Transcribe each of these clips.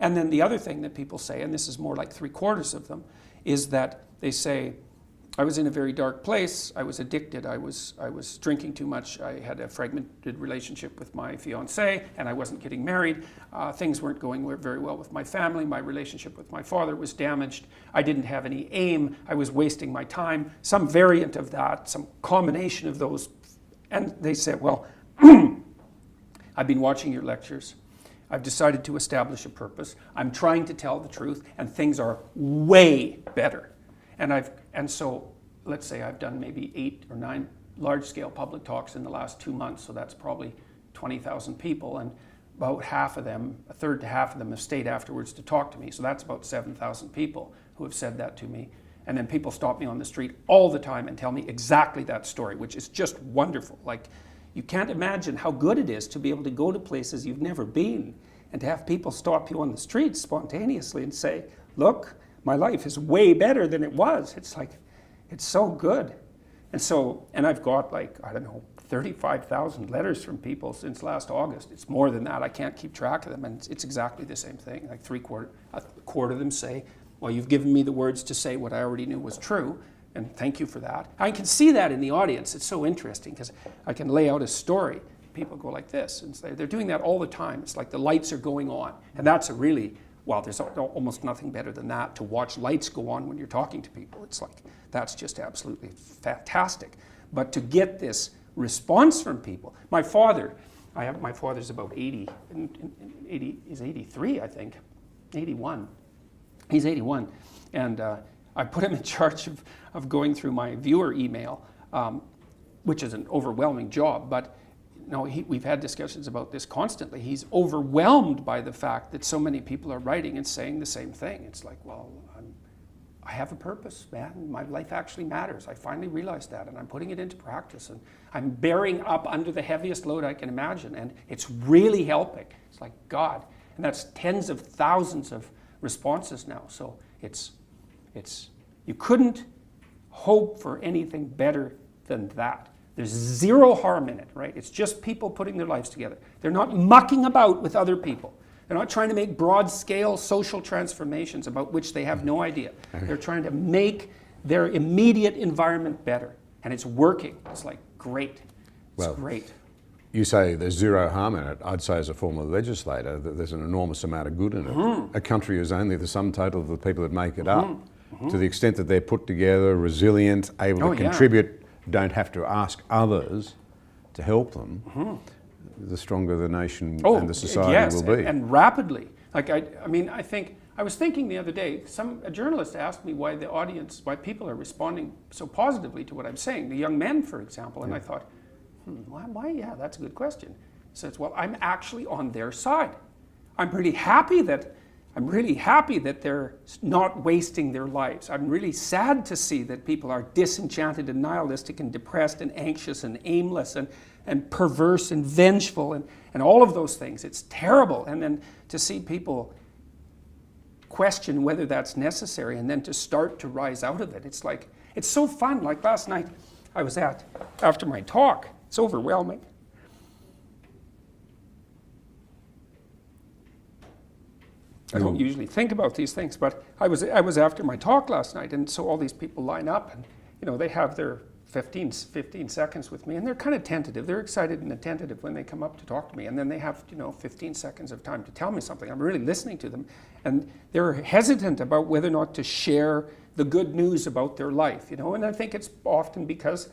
And then the other thing that people say, and this is more like 3/4 of them, is that they say, I was in a very dark place, I was addicted, I was drinking too much, I had a fragmented relationship with my fiancée, and I wasn't getting married, things weren't going very well with my family, my relationship with my father was damaged, I didn't have any aim, I was wasting my time, some variant of that, some combination of those. And they said, well, I've been watching your lectures, I've decided to establish a purpose, I'm trying to tell the truth, and things are way better. And so let's say I've done maybe 8 or 9 large-scale public talks in the last 2 months, so that's probably 20,000 people, and about half of them, a third to half of them have stayed afterwards to talk to me, so that's about 7,000 people who have said that to me. And then people stop me on the street all the time and tell me exactly that story, which is just wonderful. Like, you can't imagine how good it is to be able to go to places you've never been and to have people stop you on the street spontaneously and say, look, my life is way better than it was. It's like, it's so good. And I've got like, I don't know, 35,000 letters from people since last August. It's more than that. I can't keep track of them. And it's exactly the same thing. Like a quarter of them say, well, you've given me the words to say what I already knew was true. And thank you for that. I can see that in the audience. It's so interesting because I can lay out a story. People go like this. And they're doing that all the time. It's like the lights are going on. And that's a really, well, there's almost nothing better than that, to watch lights go on when you're talking to people. It's like, that's just absolutely fantastic. But to get this response from people, my father's about 80, he's 83, I think, 81. He's 81. And I put him in charge of going through my viewer email, which is an overwhelming job, but no, we've had discussions about this constantly. He's overwhelmed by the fact that so many people are writing and saying the same thing. It's like, well, I have a purpose, man. My life actually matters. I finally realized that, and I'm putting it into practice, and I'm bearing up under the heaviest load I can imagine, and it's really helping. It's like, God. And that's tens of thousands of responses now. So you couldn't hope for anything better than that. There's zero harm in it, right? It's just people putting their lives together. They're not mucking about with other people. They're not trying to make broad-scale social transformations about which they have no idea. They're trying to make their immediate environment better. And it's working. It's like, great. It's great. You say there's zero harm in it. I'd say as a former legislator that there's an enormous amount of good in it. A country is only the sum total of the people that make it up. To the extent that they're put together, resilient, able to contribute, don't have to ask others to help them, the stronger the nation and the society will be. And rapidly. Like, I was thinking the other day, a journalist asked me why people are responding so positively to what I'm saying, the young men, for example, and I thought, why? Yeah, that's a good question. He says, well, I'm actually on their side. I'm really happy that they're not wasting their lives. I'm really sad to see that people are disenchanted and nihilistic and depressed and anxious and aimless and perverse and vengeful and all of those things. It's terrible. And then to see people question whether that's necessary and then to start to rise out of it. It's like, it's so fun. Like last night I was after my talk, it's overwhelming. I don't usually think about these things, but I was after my talk last night, and so all these people line up, and they have their 15 seconds with me, and they're kind of tentative. They're excited and attentive when they come up to talk to me, and then they have 15 seconds of time to tell me something. I'm really listening to them, and they're hesitant about whether or not to share the good news about their life, and I think it's often because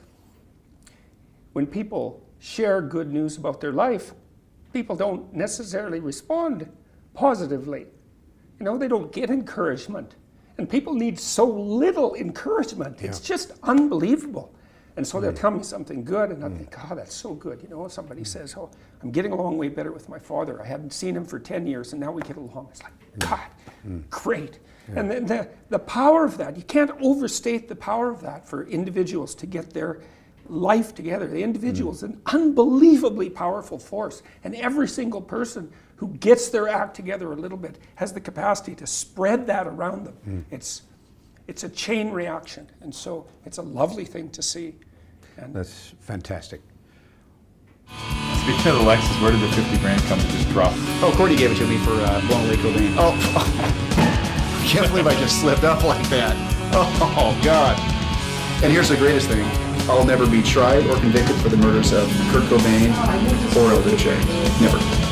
when people share good news about their life, people don't necessarily respond positively. They don't get encouragement. And people need so little encouragement. It's just unbelievable. And so they'll tell me something good, and I think, oh, that's so good. Somebody says, oh, I'm getting along way better with my father. I hadn't seen him for 10 years, and now we get along. It's like, God, great. And then the power of that, you can't overstate the power of that for individuals to get their life together. The individual is an unbelievably powerful force, and every single person who gets their act together a little bit has the capacity to spread that around them. It's a chain reaction, and so it's a lovely thing to see. And that's fantastic. Speaking of the Lexus, where did the 50 grand come to just drop? Oh, Courtney gave it to me for blowing away Cobain. Oh, I can't believe I just slipped up like that. Oh, God. And here's the greatest thing. I'll never be tried or convicted for the murders of Kurt Cobain or Elvis Shea. Never.